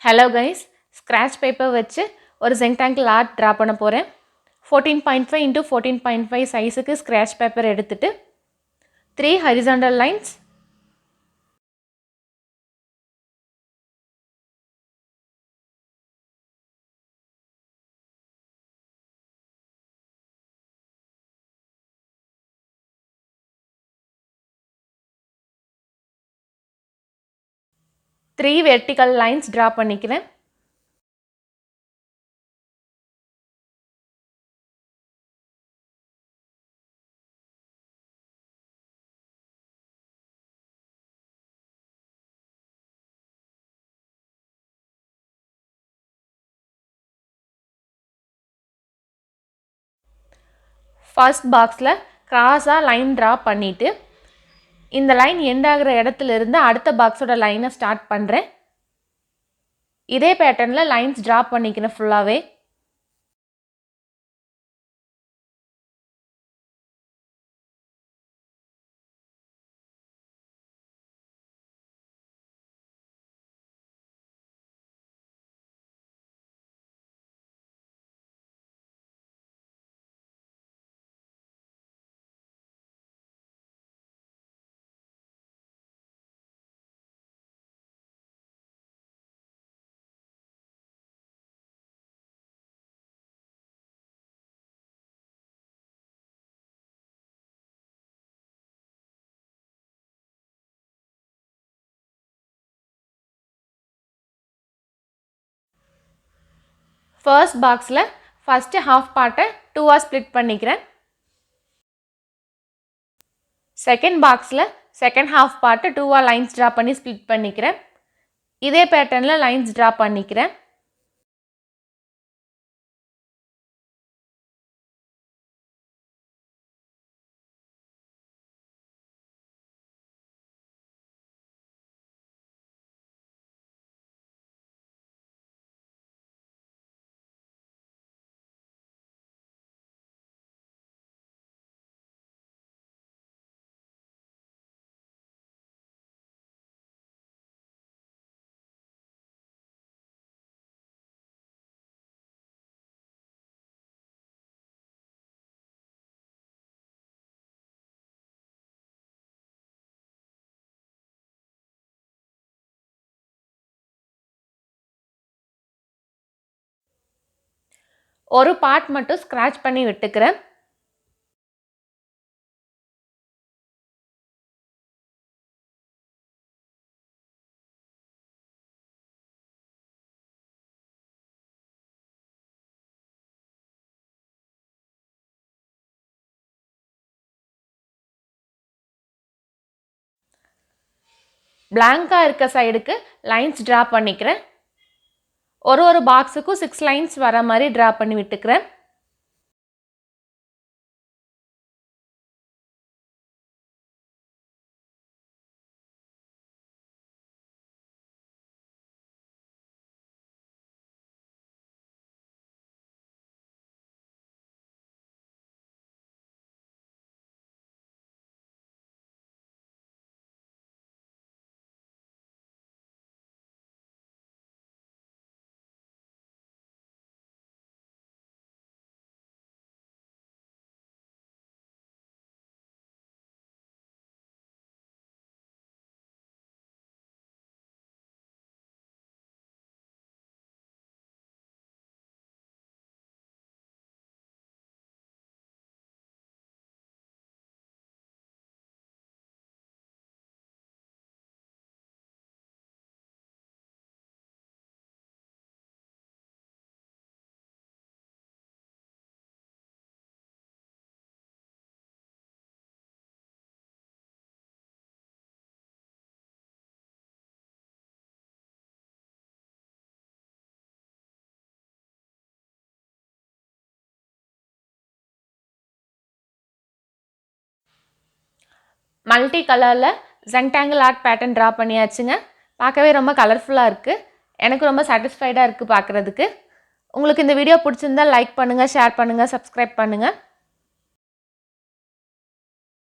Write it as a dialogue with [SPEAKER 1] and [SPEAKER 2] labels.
[SPEAKER 1] Hello guys, scratch paper வச்சு ஒரு Zentangle art draw பண்ண போறேன். 14.5 into 14.5 சைஸுக்கு scratch paper எடுத்துட்டு 3 horizontal lines, three vertical lines draw பண்ணிக்கிறேன். First boxல cross-ஆ line draw பண்ணிட்டு இந்த லைன் end ஆகிற இடத்துல இருந்து அடுத்த பாக்ஸோட லைனை ஸ்டார்ட் பண்ணுறேன். இதே பேட்டர்னில் லைன்ஸ் draw பண்ணிக்கிறேன் ஃபுல்லாகவே. ஃபர்ஸ்ட் பாக்ஸில் ஃபஸ்ட்டு ஹாஃப் பார்ட்டை டூவாக ஸ்ப்ளிட் பண்ணிக்கிறேன். செகண்ட் பாக்ஸில் செகண்ட் ஹாஃப் பார்ட்டை டூவாக லைன்ஸ் ட்ரா பண்ணி ஸ்ப்ளிட் பண்ணிக்கிறேன். இதே பேட்டர்னில் லைன்ஸ் ட்ரா பண்ணிக்கிறேன். ஒரு பார்ட் மட்டும் ஸ்க்ராட்ச் பண்ணி விட்டுக்கிறேன். பிளாங்காக இருக்க சைடுக்கு லைன்ஸ் ட்ரா பண்ணிக்கிறேன். ஒரு பாக்ஸுக்கும் 6 லைன்ஸ் வர மாதிரி ட்ரா பண்ணி விட்டுக்கிறேன். மல்டி கலரில் Zentangle ஆர்ட் பேட்டர்ன் ட்ரா பண்ணியாச்சுங்க. பார்க்கவே ரொம்ப கலர்ஃபுல்லாக இருக்குது. எனக்கு ரொம்ப சாட்டிஸ்ஃபைடாக இருக்குது பார்க்குறதுக்கு. உங்களுக்கு இந்த வீடியோ பிடிச்சிருந்தால் லைக் பண்ணுங்கள், ஷேர் பண்ணுங்கள், சப்ஸ்கிரைப் பண்ணுங்கள்.